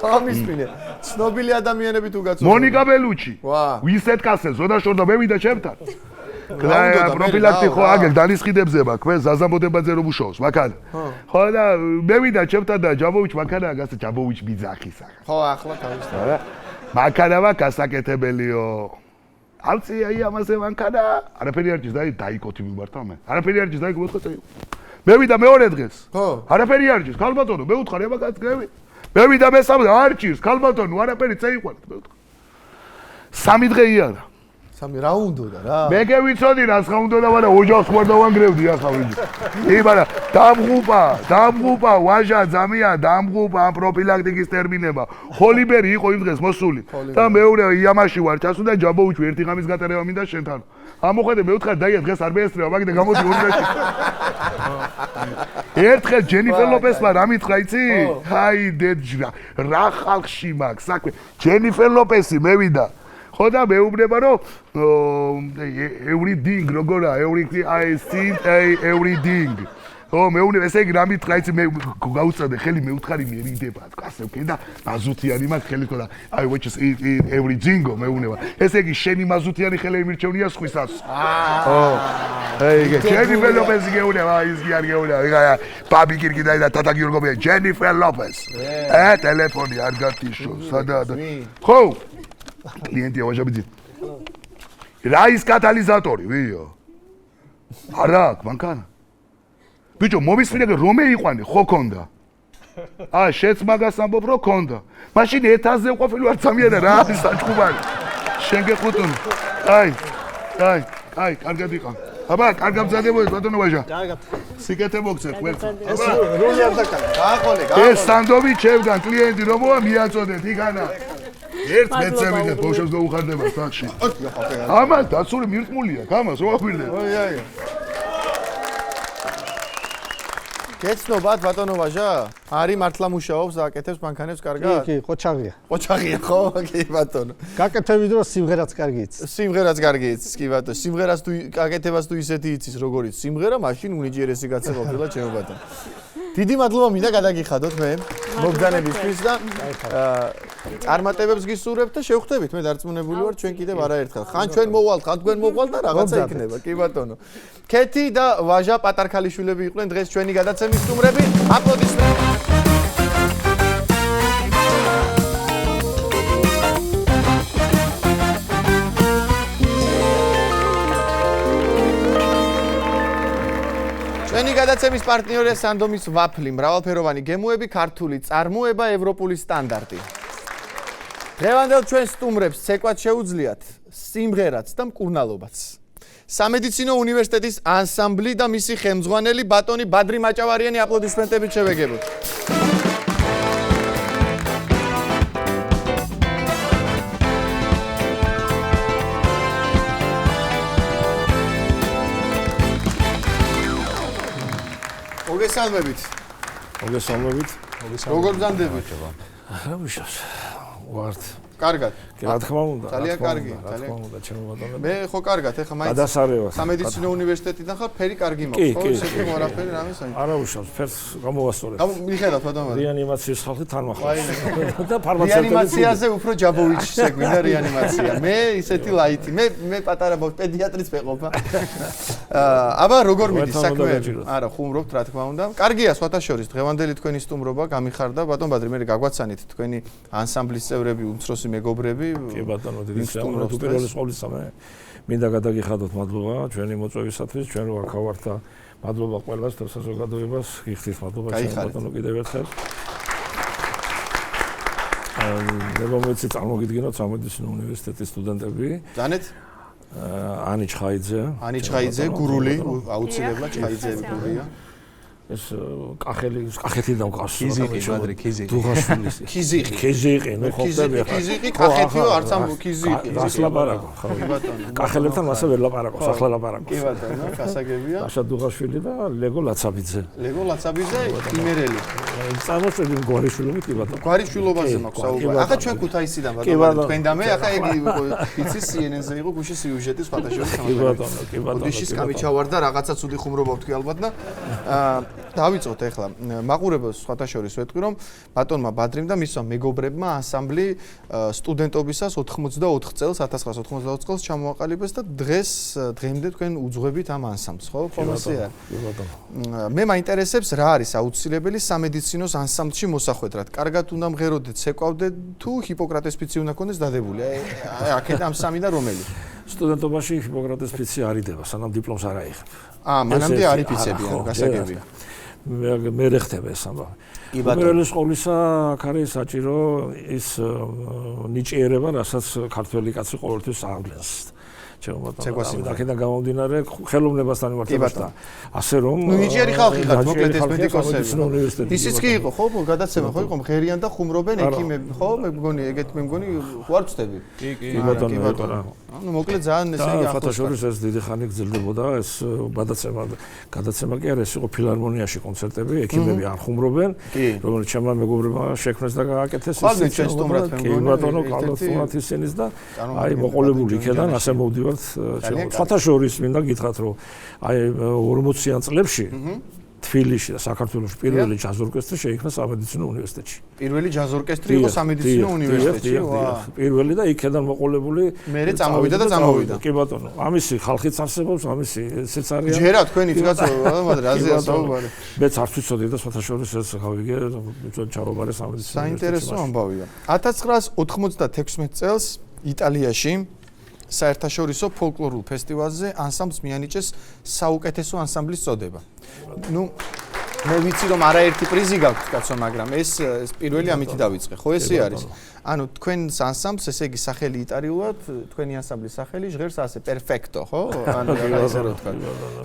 Speaker 1: ამისმინე. ცნობილი ადამიანები თუ გაწოდება.
Speaker 4: მონიკა ბელუჩი. ვისეთ კასე ზოდაშორდა მევიდა ჩემთან. პროფილაქტი ხო აგერ დანიშიდებზე მაქვს, მე ზაზამბოდებაძე რომ უშაოს, მანქანა. ხო და მევიდა ჩემთან და ჯაბოვიჩ მანქანა გასა ჯაბოვიჩ ბიძახის ახლა.
Speaker 1: ხო ახლა თავისთავად.
Speaker 4: არა. მანქანა მაქვს გასაკეთებელიო. ალცი აი ამაზე მანქანა. არაფერი არ ჭირს და დაიკოთი მიმართა მე. არაფერი არ ჭირს და მოთხე. მევიდა მეორე დღეს. ხო. არაფერი არ ჭირს, ქალბატონო, მე უთხარ ემაგაც გრევი. მევიდა მესამე არ ჭირს, ქალბატონო, არაფერი წეიყვანეთ, მე ვთქვა. 3 დღე იარა.
Speaker 1: 3 რა უნდა რა?
Speaker 4: მე გევიცოდი რას ხა უნდა და მაგრამ ოჯახს ხوار დავანგრევდი ახლა ვიჯი. იბარა, დამღუპა, ვაჟა ძამია, დამღუპა ამ პროფილაქტიკის ტერმინება. ჰოლიბერი იყო იმ დღეს მოსული. და მეორე იამაში ვარ ჩასული და ჯაბოვიჩი ერთი ღამის გატარება მინდა შენთან. ამოხედე მე ვთქარ დაია დღეს არ მეესწრება, მაგ და გამოდი უნივერსიტეტში. ერთხელ ჯენიფერ ლოპესმა რა მითხრა იცი? აი დეჯრა, რა ხალხში მაქვს საქმე. ჯენიფერ ლოპესი მევიდა. ხო და მეუბნება რომ everything როგორა everything ო მეუბნება ესე იგი რა მითხრა იცი მე გაუწადე ხელი მე უთხარი მერიდება ასე ვქენ და მაზუთიანი მაქვს ხელი თქო და I which is everything მეუბნება ესე იგი შენი მაზუთიანი ხელი მირჩევნია სხვისას აი ჯენიფერ ლოპესი გეუბნება ის კი არ გეუბნება ბაბი კირკიდა და ტატა გიორგობია ჯენიფერ ლოპეს ტელეფონი არ გათიშო სადა ხო კლიენტი ავაჟაბიძი. რა ის კატალიზატორი, ვიო? არა აქვს მანქანა. ბიჭო, მომისმინე რომე იყვანე, ხო ქონდა. შენც მაგას ამბობ რომ ქონდა. მაშინ 1000-ზე ყოფილი ვარ სამიანა რა არის საჭუბარი. შენ გეხუტუნ. აი, კარგად იყავ. აბა, კარგად მზადებოდი ბატონო ვაჟა. კარგად. სიკეთე მოგცეთ ყველს.
Speaker 1: ეს რული არ დაკარგა. გააყოლე.
Speaker 4: ეს სანდოვი ჩემგან კლიენტი რომ მოა მიაწოდეთ იქანა. ერთ მეცემიდეთ ბავშვებს გაუხარდება სახში. ამას დაცული მირტმულია, გამას რო აღვირდეთ.
Speaker 1: ოი. გეცნობათ ბატონო ვაჟა? არის მართლა მუშაობს, აკეთებს მანქანებს კარგად?
Speaker 3: კი, ყოჩაღია.
Speaker 1: ყოჩაღია ხო? კი ბატონო.
Speaker 3: გაკეთები დრო სიმღერაც კარგი იცის.
Speaker 1: სიმღერაც კარგი იცის, კი ბატონო. სიმღერას თუ აკეთებას თუ ისეთი იცის, როგორიც სიმღერა, მაშინ უნიჭიერესი კაცი ყოფილა ჩემო ბატონო. დიდი მადლობა მინდა გადაგიხადოთ მე მოგდანებისთვის და წარმატებებს გისურვებთ და შევხვდებით. მე დარწმუნებული ვარ, ჩვენ კიდევ არაერთხელ. ხან ჩვენ მოვალთ, ხან თქვენ მოვალთ და რაღაცა იქნება. კი ბატონო. ქეთი და ვაჟა პატარქალიშვილები იყვნენ დღეს ჩვენი გადაცემის სტუმრები. აპლოდისმენტები. ჩვენი გადაცემის პარტნიორია სანდომის ვაფლი, მრავალფეროვანი გემოები, ქართული წარმოება, ევროპული სტანდარტი. დღევანდელ ჩვენ სტუმრებს ცეკვად შეუძლიათ სიმღერაც და მკურნალობაც. სამედიცინო უნივერსიტეტის ანსამბლი და მისი ხელმძღვანელი ბატონი ბადრი მაჭავარიანი აპლოდისმენტებით შევეგებოთ. მოგესალმებით.
Speaker 5: მოგესალმებით.
Speaker 1: როგორ ბრძანდებით?
Speaker 5: რა ვიშავს? ვართ.
Speaker 1: კარგად.
Speaker 5: რა თქმა უნდა.
Speaker 1: ძალიან კარგი,
Speaker 5: ძალიან უნდა ჩემო ბატონო.
Speaker 1: მე ხო კარგად, ეხლა მაინც
Speaker 5: გადასარევად.
Speaker 1: სამედიცინო უნივერსიტეტიდან ხარ, ფერი კარგი მაქვს, ხო? ესეთი არაფერი რამე საერთოდ.
Speaker 5: არა ვიშავს, ფერს გამოვასწორეთ.
Speaker 1: მიხედავთ ბატონო.
Speaker 5: რეანიმაციის ხალხი თან მახავს. და ფარმაცევტები.
Speaker 1: რეანიმაციაზე უფრო ჯაბოვიჩი შეგვინდა რეანიმაცია. მე ისეთი ლაითი. მე პატარა პედიატრიც მეყოფა. აბა როგორ მიდის საქმეები? არა, ხუმრობთ რა თქმა უნდა. კარგია, სხვათა შორის დღევანდელი თქვენი სტუმრობა გამიხარდა. ბატონ ბადრი, მე გაგვაცანით თქვენი ანსამბლის წევრები, უმცროსი მეგობრები.
Speaker 5: კი ბატონო, დიდი საუბრობთ უპირველეს ყოვლისა მე. მინდა გადაგიხადოთ მადლობა ჩვენი მოწვევისათვის, ჩვენ რო აქ ვართ და მადლობა ყველას და საზოგადოებას, გიხდით მადლობა ჩვენ ბატონო კიდევ ერთხელ. მე მომეცი წარმოგიდგინოთ სამედიცინო უნივერსიტეტის სტუდენტები.
Speaker 1: დანეთ?
Speaker 5: ანი ჩხაიძე, გურული, აუცილებლად ჩხაიძეები გურია. ეს კახეთიდან გყავს.
Speaker 1: ქიზიყი, ბადრი, ქიზიყი.
Speaker 5: დუღაშვილის. ქიზიყი, ნუ ხო ხდები ახლა.
Speaker 1: ქიზიყი, კახეთიო, არც ამ ქიზიყი.
Speaker 5: რას ლაპარაკო, ხო?
Speaker 1: კი ბატონო.
Speaker 5: კახელებთან მასე ვერ ლაპარაკობს, ახლა ლაპარაკობს.
Speaker 1: კი ბატონო, გასაგებია.
Speaker 5: აშა დუღაშვილი და ლეგო ლაცაბიძე.
Speaker 1: ლეგო ლაცაბიძე, იმერელი.
Speaker 5: წარმოწევი გვარიშვილობით კი ბატონო.
Speaker 1: გვარიშვილობაზე მაქვს საუბარი. ახლა ჩვენ ქუთაისიდან ბატონო, თქვენ და მე ახლა ეგ იცი CNN-ზე იყო გუშინ სიუჟეტი სხვათა შორის
Speaker 5: კი ბატონო, კი ბატონო.
Speaker 1: ოდიშის გამიჩავარდა რაღაცა ცუდი ხუმრობა ვთქვი ალბათ და დავიწყოთ ახლა მაყურებელს სხვათა შორის ვეთქვი რომ ბატონმა ბადრიმ და მისმა მეგობრებმა ანსამბლი სტუდენტობისას 84 წელს 1984 წელს ჩამოაყალიბეს და დღემდე თქვენ უძღვებით ამ ანსამბლს ხო? ხომ ასე არის?
Speaker 5: კი ბატონო.
Speaker 1: მე მაინტერესებს რა არის აუცილებელი სამედიცინოს ანსამბლში მოსახვედრად. კარგად უნდა მღეროდეთ, ცეკვავდეთ თუ ჰიპოკრატეს ფიცი უნდა ქონდეს დადებული? აი აქეთ ამ სამი და რომელი?
Speaker 5: სტუდენტობაში ჰიპოკრატეს ფიცი არ იდება, სანამ დიპლომს არ აიღებ.
Speaker 1: მანამდე არ იფიცებიან, გასაგებია.
Speaker 5: მე რეხდება ეს ამბავი. უპირველეს ყოვლისა აქ არის საჭირო ის ნიჭიერება, რასაც ქართველი კაცი ყოველთვის აღვლენს. ჩემო ბატონო, აქედან გამომდინარე ხელოვნებასთან მიმართებაში და ასე რომ
Speaker 1: ნუ ნიჭიერი ხალხი ხართ, მოკლედ ეს მედიკოსები. ისიც კი იყო, ხო, გადაცემა ხო იყო, მღერიან და ხუმრობენ ექიმები, ხო, მე მგონი ეგეთ მე მგონი ვარ ვწდები.
Speaker 5: კი ბატონო.
Speaker 1: ანუ მოკლედ ძალიან ესე იგი
Speaker 5: ახლა ეს დიდი ხანი გრძელდებოდა ეს გადაცემა კი არა, ეს იყო ფილარმონიაში კონცერტები, ექიმები არ ხუმრობენ, რომელიც ჩემმა მეგობრებმა შექმნეს და გააკეთეს
Speaker 1: ისე ჩვენ სტუმრად მე მგონი.
Speaker 5: კი ბატონო, კალათურად ისენის და აი მოყოლებული იქიდან ასე მოვდივართ. სხვათა შორის მინდა გითხრათ რომ აი 40-იან წლებში თბილისში და საქართველოში პირველი ჯაზ ორკესტრი შეიქმნა სამედიცინო უნივერსიტეტში.
Speaker 1: პირველი ჯაზ ორკესტრი იყო სამედიცინო უნივერსიტეტში.
Speaker 5: პირველი და იქიდან მოყოლებული
Speaker 1: მერე წამოვიდა და წამოვიდა.
Speaker 5: კი ბატონო, ამისი ხალხიც არსებობს, ამისი ესეც არის.
Speaker 1: ჯერა თქვენი თქვაც მაგრამ რაზეა საუბარი.
Speaker 5: მეც არ ვიცოდი და სხვათა შორის ეს გავიგე, ჩავაბარე სამედიცინო.
Speaker 1: საინტერესო ამბავია. 1996 წელს იტალიაში საერთაშორისო ფოლკლორულ ფესტივალზე ანსამბლს მიანიჭეს საუკეთესო ანსამბლის წოდება. ნუ მე ვიცი რომ არაერთი პრიზი გაქვთ კაცო, მაგრამ ეს პირველი ამით დავიწყე. ხო ესე არის. ანუ თქვენს ანსამბლს ესე იგი სახელი იტარიულად, თქვენი ანსამბლის სახელი ჟღერს ასე პერფექტო, ხო? ანუ ესე რა თქვა.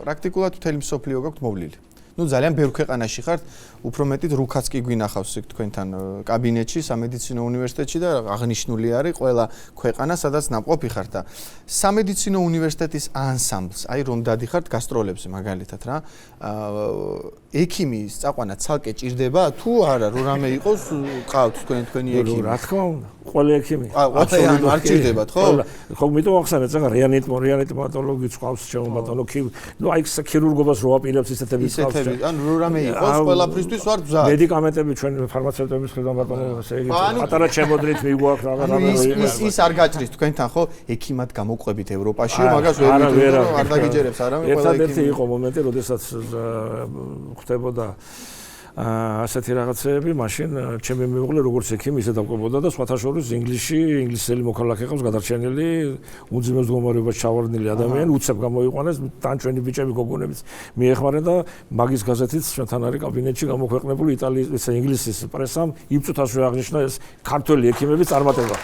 Speaker 1: პრაქტიკულად მთელი მსოფლიო გაქვთ მოვლილი. ნუ ძალიან ბევრ ქვეყანაში ხართ, უფრო მეტით რუქაც კი გვინახავს თქვენთან კაბინეტში, სამედიცინო უნივერსიტეტში და აღნიშნული არის ყველა ქვეყანა, სადაც ნამყოფი ხართ და სამედიცინო უნივერსიტეტის ანსამბლს, აი რომ დადიხართ გასტროლებზე მაგალითად რა. ექიმის წაყვანა ცალკე ჭირდება თუ არა, რომ რამე იყოს, ყავთ თქვენი ექიმი.
Speaker 5: რა თქმა უნდა. ყველა ექიმი.
Speaker 1: აბსოლუტურად არ ჭირდებათ, ხო?
Speaker 5: ხო, მიტომ ახსენეთ, ზოგადად რეანიმატოლოგი წყავს ჩემო ბატონო, ნუ აი ქირურგობას რო აპირებს ისეთები წყავს.
Speaker 1: ისეთები, ანუ რამე იყოს, ყველაფრისთვის ვარ ბზად.
Speaker 5: მედიკამენტები ჩვენ ფარმაცევტების მხრიდან ბატონო, ესე იგი პატარა ჩემოდრით მიგვაქვს რაღაც.
Speaker 1: ის არ გაჭრის თქვენთან, ხო? ექიმად გამოყვებით ევროპაში, მაგას ვერ არ დაგიჯერებს არამე ყველა ექიმი.
Speaker 5: ერთადერთი იყო მომენტი, როდესაც ხდებოდა ასეთი რაღაცეები, მაშინ ჩემი მეუღლე როგორც ექიმი ისე დაკვებოდა და სხვათა შორის ინგლისელი მოქალაქე ყავს გადარჩენილი, უძიმეს მდგომარეობაში ჩავარდნილი ადამიანი, უცებ გამოიყვანეს, თან ჩვენი ბიჭები გოგონებიც მიეხმარნენ და მაგის გაზეთიც ჩვენთან არის კაბინეტში გამოქვეყნებული იტალიის ინგლისის პრესამ იბწუთასვე აღნიშნა ეს ქართველი ექიმების წარმატება.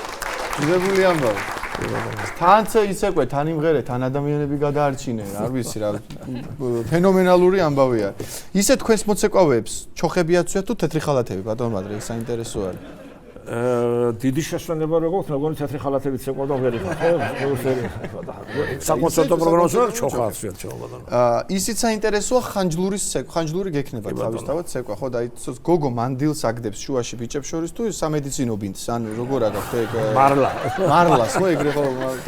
Speaker 1: ძირებული ამბავი. თანც ისეკვე თან იმღერე თან ადამიანები გადაარჩინე, არ ვიცი რა. ფენომენალური ამბავია. ისე თქვენს მოცეკვავეებს ჩოხებიაცვია თუ თეთრი ხალათები, ბატონო მადრე, ეს საინტერესო არის.
Speaker 5: დიდი შესვენება რო გქონდა, მეგონი თეთრი ხალათებით ცეკვავდა ვერი ხო? საკონცერტო პროგრამას რო ჩოხააცვია ჩემო ბატონო.
Speaker 1: ისიც საინტერესოა ხანჯლური გექნება თავისთავად ცეკვა, ხო და იცის გოგო მანდილს აგდებს შუაში ბიჭებს შორის თუ სამედიცინო ბინდს, ანუ როგორ აგაქვთ ეგ მარლას, ხო ეგრე ხო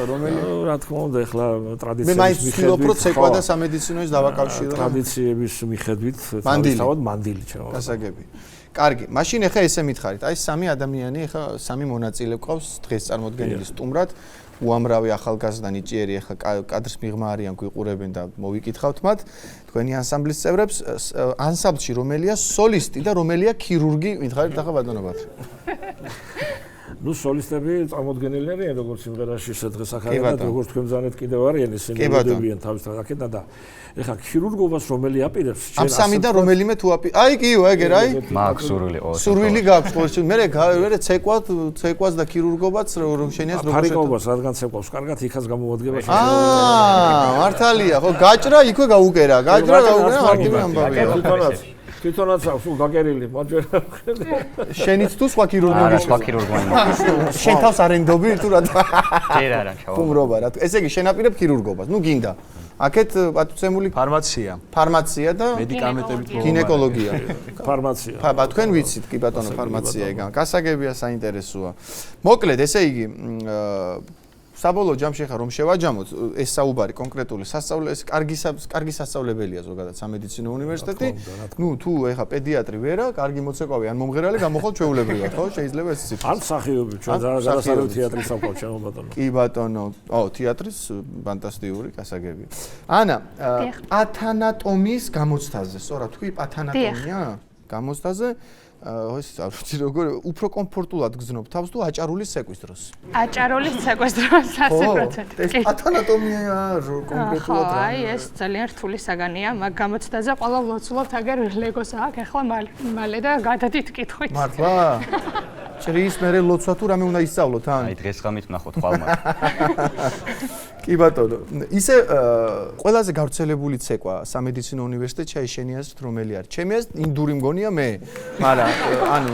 Speaker 1: რომელი?
Speaker 5: რა თქმა უნდა, ეხლა ტრადიციების
Speaker 1: მე მაინც ვცდილობ რომ ცეკვა და სამედიცინოის დავაკავშირო.
Speaker 5: ტრადიციების მიხედვით თავისთავად მანდილი ჩემო.
Speaker 1: გასაგები. კარგი, მაშინ ახლა ესე მითხარით, აი სამი ადამიანი, ახლა სამი მონაწილე ყავს დღეს წარმოდგენილი სტუმრად, უამრავი ახალგაზრდა ნიჭიერი ახლა კადრს მიღმა არიან, გვიყურებენ და მოვიკითხავთ მათ, თქვენი ანსამბლის წევრებს, ანსამბლში რომელია სოლისტი და რომელია ქირურგი, მითხარით ახლა ბატონო ბათრი.
Speaker 5: ნუ სოლისტები წარმოდგენილი არიან როგორც სიმღერაში დღეს ახალგაზრდა და როგორც თქვენ ზანეთ კიდევ არიან ისინი მოდებიან თავისთავად აქედან და ეხლა ქირურგობას რომელი აპირებს
Speaker 1: ამ სამიდან რომელიმე თუ აი კიო ეგერ აი
Speaker 6: მაქვს სურვილი ყოველ
Speaker 1: სურვილი გაქვს ყოველთვის მე ცეკვას და ქირურგობას რომ შენიას როგორ
Speaker 5: ფარიკობას რადგან ცეკვავს კარგად იქაც გამოვადგება
Speaker 1: მართალია ხო გაჭრა იქვე გაუკერა მარტივი ამბავია
Speaker 5: თვითონაც აქვს გაკერილი მოძვერა
Speaker 1: შენიც თუ სხვა ქირურგია შენ თავს არენდობი თუ რა
Speaker 6: ჯერ არა ჩავა
Speaker 1: ფუმრობა რა ესე იგი შენ აპირებ ქირურგობას ნუ გინდა აქეთ პატუცემული ფარმაცია და
Speaker 7: მედიკამენტებით
Speaker 1: გინეკოლოგია
Speaker 5: ფარმაცია
Speaker 1: ბა თქვენ ვიცით კი ბატონო ფარმაცია ეგა გასაგებია საინტერესოა მოკლედ ესე იგი საბოლოო ჯამში ხა რომ შევაჯამოთ ეს საუბარი კონკრეტული სასწავლებელი ეს კარგი სასწავლებელია ზოგადად სამედიცინო უნივერსიტეტი ნუ თუ ეხა პედიატრი ვერა კარგი მოცეკვავი ან მომღერალი გამოხვალ ჩვეულებრივად ხო შეიძლება ეს იცით
Speaker 5: ან მსახიობი ჩვენ გადასარევ თეატრის სამყარო ჩემო ბატონო
Speaker 1: კი ბატონო თეატრის ფანტასტიკური გასაგებია ანა პათანატომიის გამოცდაზე სწორად თქვი პათანატომია გამოცდაზე ეს არ ვიცი როგორ უფრო კომფორტულად გზნობ თავს თუ აჭარული ცეკვის დროს.
Speaker 8: აჭარული ცეკვის დროს 100%.
Speaker 1: ეს პათანატომია კონკრეტულად რა.
Speaker 8: აი ეს ძალიან რთული საგანია, მაგ გამოცდაზე ყველა ლოცულობთ აგერ ლეგოს აქვს, ახლა მალე და გადადით კითხვით.
Speaker 1: მართლა? ჭრის მერე ლოცვა თუ რამე უნდა ისწავლოთ ან?
Speaker 6: აი დღეს ღამით ვნახოთ ხვალ.
Speaker 1: კი ბატონო, ისე ყველაზე გავრცელებული ცეკვა სამედიცინო უნივერსიტეტში აი შენი აზრით რომელი არის? ჩემი აზრით ინდური მგონია მე, მაგრამ ანუ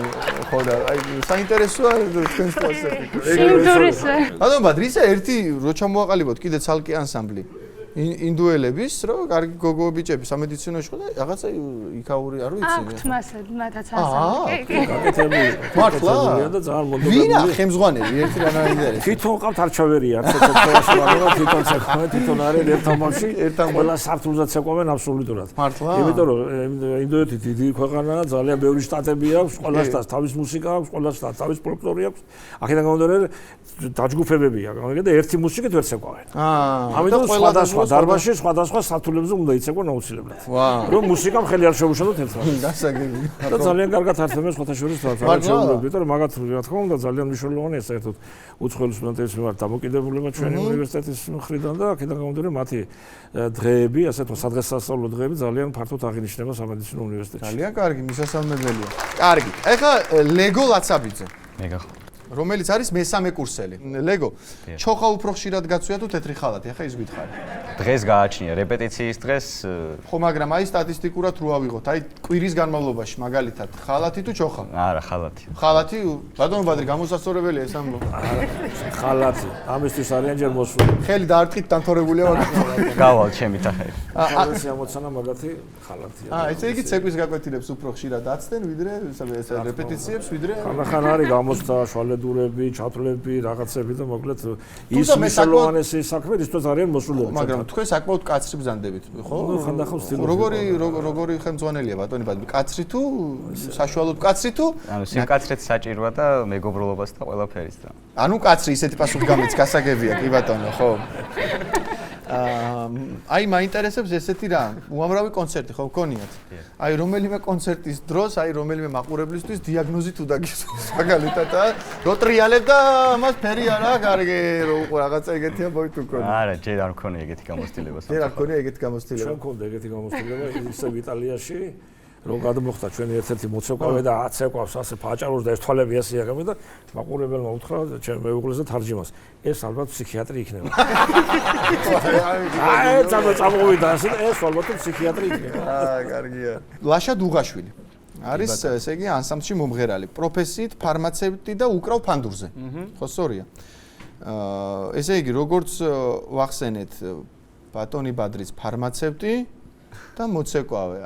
Speaker 1: ხო და აი საინტერესოა თქვენს კლასებში.
Speaker 8: ინდურისე.
Speaker 1: ბატონო, ბადრი ისე ერთი რო ჩამოაყალიბოთ კიდე ცალკე ანსამბლი. ინდუელების რო კარგი გოგო ბიჭები სამედიცინოში ხო და რაღაცა იქაური არ ვიცი.
Speaker 8: აქვთ მათაც ანსამბლი.
Speaker 5: გაკეთებული.
Speaker 1: მართლა
Speaker 5: და ძალიან მოდებული.
Speaker 1: ვინა ხელმძღვანელი ერთი რანაირად.
Speaker 5: თვითონ ყავთ არჩევერი არც ცეკვაში მაგრამ თვითონ ცეკვავენ თვითონ არის ერთამბავში ყველა სართულზე ცეკვავენ აბსოლუტურად.
Speaker 1: მართლა?
Speaker 5: იმიტომ რომ ინდოეთი დიდი ქვეყანაა ძალიან ბევრი შტატები აქვს ყველა შტატს თავის მუსიკა აქვს ყველა შტატს თავის ფოლკლორი აქვს აქედან გამომდინარე დაჯგუფებებია და ერთი მუსიკით ვერ ცეკვავენ. ამიტომ სხვადასხვა დარბაზში სხვადასხვა სართულებზე უნდა იცეკვონ აუცილებლად. რომ მუსიკამ ხელი არ შეუშალოთ ერთმანეთს.
Speaker 1: გასაგები.
Speaker 5: და ძალიან კარგად არსებობს სხვათა შორის თვალსაჩინო, იმიტომ რომ მაგათ რა თქმა უნდა ძალიან მნიშვნელოვანია საერთოდ უცხოელი სტუდენტების მიმართ დამოკიდებულება ჩვენი უნივერსიტეტის მხრიდან და აქედან გამომდინარე მათი დღეები, ასე თქო, სადღესასწავლო დღეები ძალიან ფართოდ აღინიშნება სამედიცინო უნივერსიტეტში.
Speaker 1: ძალიან კარგი, მისასალმებელია. კარგი. ეხლა ლეგო ლაცაბიძე.
Speaker 6: მეგა
Speaker 1: რომელიც არის მესამე კურსელი. ლეგო, ჩოხა უფრო ხშირად გაცვია თუ თეთრი ხალათი? ახლა ის გითხარი.
Speaker 6: დღეს გააჩნია რეპეტიციის დღეს.
Speaker 1: ხო, მაგრამ აი სტატისტიკურად რო ავიღოთ, აი კვირის განმავლობაში მაგალითად ხალათი თუ ჩოხა?
Speaker 6: არა, ხალათი.
Speaker 1: ხალათი, ბატონო ბადრი, გამოსასწორებელია ეს ამბო.
Speaker 5: ხალათი, ამისთვის არიან ჯერ მოსული.
Speaker 1: ხელი დაარტყით დამთავრებულია მაგას.
Speaker 6: გავალ ჩემი თახე.
Speaker 5: ეს ამოცანა მაგათი ხალათია.
Speaker 1: ესე იგი ცეკვის გაკვეთილებს უფრო ხშირად აცდენ ვიდრე ეს რეპეტიციებს ვიდრე
Speaker 5: ხან არის გამოცდა შვალე ხედურები, ჩათვლები, რაღაცები და მოკლედ ის მნიშვნელოვანესი საქმე რისთვის არიან მოსულები.
Speaker 1: მაგრამ თქვენ საკმაოდ კაცრი ბრძანდებით, ხო?
Speaker 5: ნუ ხანდახან ვცდილობ.
Speaker 1: როგორი ხელმძღვანელია ბატონი ბადრი? კაცრი თუ საშუალოდ კაცრი თუ?
Speaker 6: ანუ სიმკაცრეც საჭიროა და მეგობრულობას და ყველაფერიც და.
Speaker 1: ანუ კაცრი ისეთი პასუხი გამეც გასაგებია, კი ბატონო, ხო? აი მაინტერესებს ესეთი რა, უამრავი კონცერტი ხო გქონიათ? აი რომელიმე კონცერტის დროს, აი რომელიმე მაყურებლისთვის დიაგნოზი თუ დაგისვენს მაგალითად რო ტრიალებ და ამას ფერი არა კარგი რო რაღაცა ეგეთია მოით უკონი.
Speaker 6: არა, ჯერ არ მქონია ეგეთი გამოცდილება.
Speaker 1: ჯერ არ მქონია ეგეთი გამოცდილება.
Speaker 5: ჩვენ მქონდა ეგეთი გამოცდილება ისე იტალიაში რომ გადმოხდა ჩვენი ერთ-ერთი მოცეკვავე და აცეკვავს ასე ფაჭაროს და ეს თვალები ასე აგამე და მაყურებელმა უთხრა ჩვენ მეუღლეს და თარჯიმას ეს ალბათ ფსიქიატრი იქნება. აი წამოვიდა ასე და ეს ალბათ ფსიქიატრი იქნება.
Speaker 1: კარგია. ლაშა დუღაშვილი არის ესე იგი ანსამბლში მომღერალი, პროფესიით ფარმაცევტი და უკრავ ფანდურზე. ხო სწორია. ესე იგი როგორც ვახსენეთ ბატონი ბადრის ფარმაცევტი და მოცეკვავე.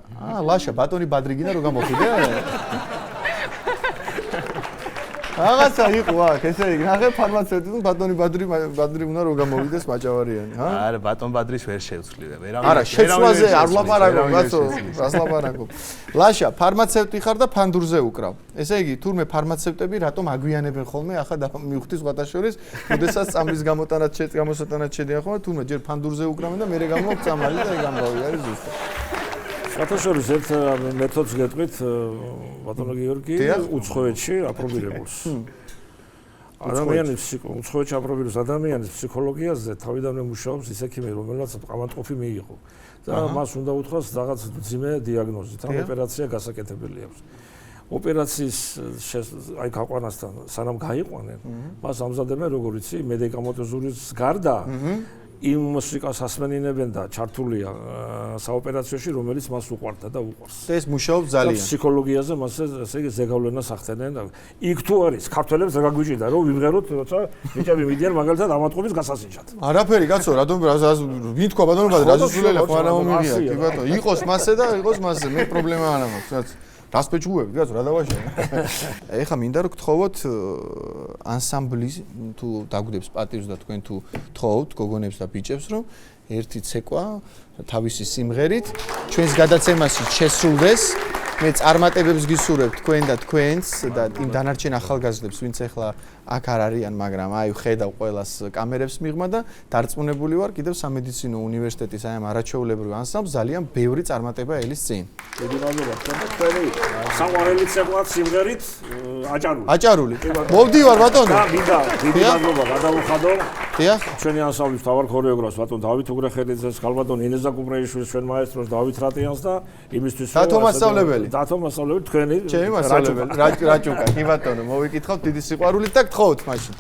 Speaker 1: ლაშა ბატონი ბადრი გინდა რომ გამოვიდე? რაღაცა იყო აქ, ესე იგი, ნახე ფარმაცევტი და ბატონი ბადრი უნდა რომ გამოვიდეს მაჭავარიანი, ჰა?
Speaker 7: არა, ბატონ ბადრის ვერ შევცვლი.
Speaker 1: არა, შეცვლაზე არ ვლაპარაკობ, კაცო, რას ლაპარაკობ. ლაშა, ფარმაცევტი ხარ და ფანდურზე უკრავ. ესე იგი, თურმე ფარმაცევტები რატომ აგვიანებენ ხოლმე, ახლა მივხვდი სხვათა შორის, როდესაც წამლის გამოსატანად შედიან ხოლმე, თურმე ჯერ ფანდურზე უკრავენ და მერე გამოვაკ წამალი და ეგ ამბავი არის ზუსტად.
Speaker 5: შეთაშორის ერთ მეთოდს გეტყვით ბატონო გიორგი უცხოეთში აპრობირებულს. ადამიანის უცხოეთში აპრობირებს ადამიანის ფსიქოლოგიაზე თავიდანვე მუშაობს ის ექიმი რომელსაც ყავანტყოფი მიიღო და მას უნდა უთხრას რაღაც ძიმე დიაგნოზი და ოპერაცია გასაკეთებელი აქვს. ოპერაციის აი გაყვანასთან სანამ გაიყვანენ მას ამზადებენ როგორ იცი მედიკამენტოზურის გარდა იმ მუსიკას ასმენინებენ და ჩართულია საოპერაციოში, რომელიც მას უყვარდა და უყვარს.
Speaker 1: ეს მუშაობს ძალიან.
Speaker 5: ფსიქოლოგიაზე მას ესე იგი ზეგავლენას ახდენენ და იქ თუ არის ქართველებს რა გაგვიჭირდა რომ ვიმღეროთ როცა ბიჭები მიდიან მაგალითად ამატყობის გასასინჯად.
Speaker 1: არაფერი კაცო, რატომ ვინ თქვა ბატონო ბადრი, რაზუსულელი ხო არა მომიგია, კი ბატონო, იყოს მასე და იყოს მასე, მე პრობლემა არ მაქვს, კაცო. რას პეჭუები, კაცო, რა დავაშენე? ეხა მინდა რომ გთხოვოთ ანსამბლის თუ დაგვდებს პატივს და თქვენ თუ თხოვთ გოგონებს და ბიჭებს რომ ერთი ცეკვა თავისი სიმღერით ჩვენს გადაცემაში შესრულდეს. მე წარმატებებს გისურვებ თქვენ და თქვენს და იმ დანარჩენ ახალგაზრდებს, ვინც ახლა აქ არ არიან, მაგრამ აი ხედავ ყველას კამერებს მიღმა და დარწმუნებული ვარ კიდევ სამედიცინო უნივერსიტეტის აი ამ არაჩვეულებრივ ანსამბლს ძალიან ბევრი წარმატება ელის წინ.
Speaker 5: დიდი მადლობა თქვენი საყვარელი ცეკვა სიმღერით აჭარული.
Speaker 1: აჭარული. მოვდივარ ბატონო.
Speaker 5: და მინდა დიდი მადლობა გადავუხადო.
Speaker 1: დიახ.
Speaker 5: ჩვენი ანსამბლის მთავარ ქორეოგრაფს ბატონ დავით უგრეხელიძეს, ქალბატონ ინეზა კუპრეიშვილს, ჩვენ მაესტროს დავით რატიანს და იმისთვის რომ
Speaker 1: დათო მასწავლებელი.
Speaker 5: დათო მასწავლებელი თქვენი
Speaker 1: ჩემი მასწავლებელი რაჭუკა, კი ბატონო, მოვიკითხავთ დიდი სიყვარულით და გთხოვთ მაშინ.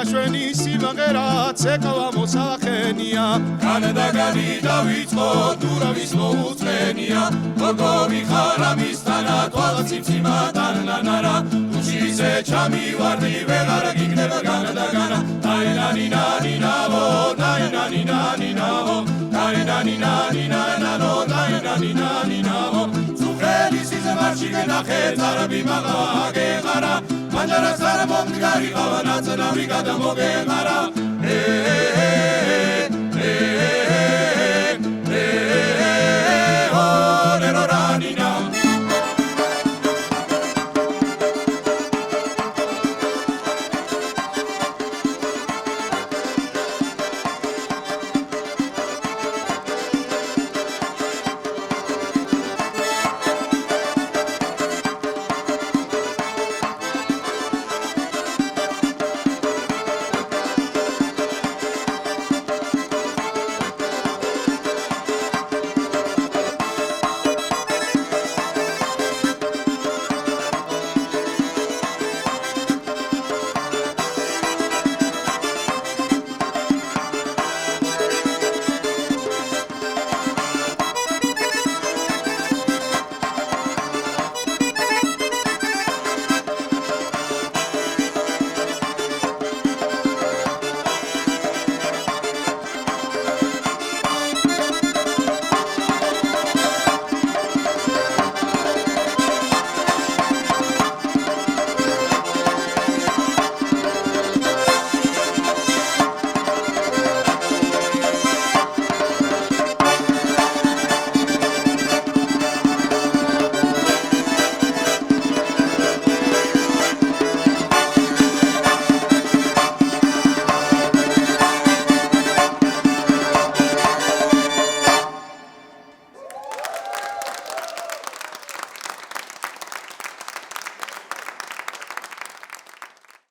Speaker 9: ჩვენი სიმღერაც ეკავა მოსახენია განადაგანი დავიწყო დურავის მოუწყენია როგორი ხარ ამისთანა თვალა ციმციმა დანანარა უშიზე ჩამივარდი ვეღარ გიგნება განადაგანა დაინანინანინავო დაინანინანინავო დაინანინანინანო დაინანინანინავო წუხელის იზე მარში გენახე წარაბი მაღაგე ყარა მანჯარას არა მომდგარი ყავა ნაცნავი გადამოგეყარა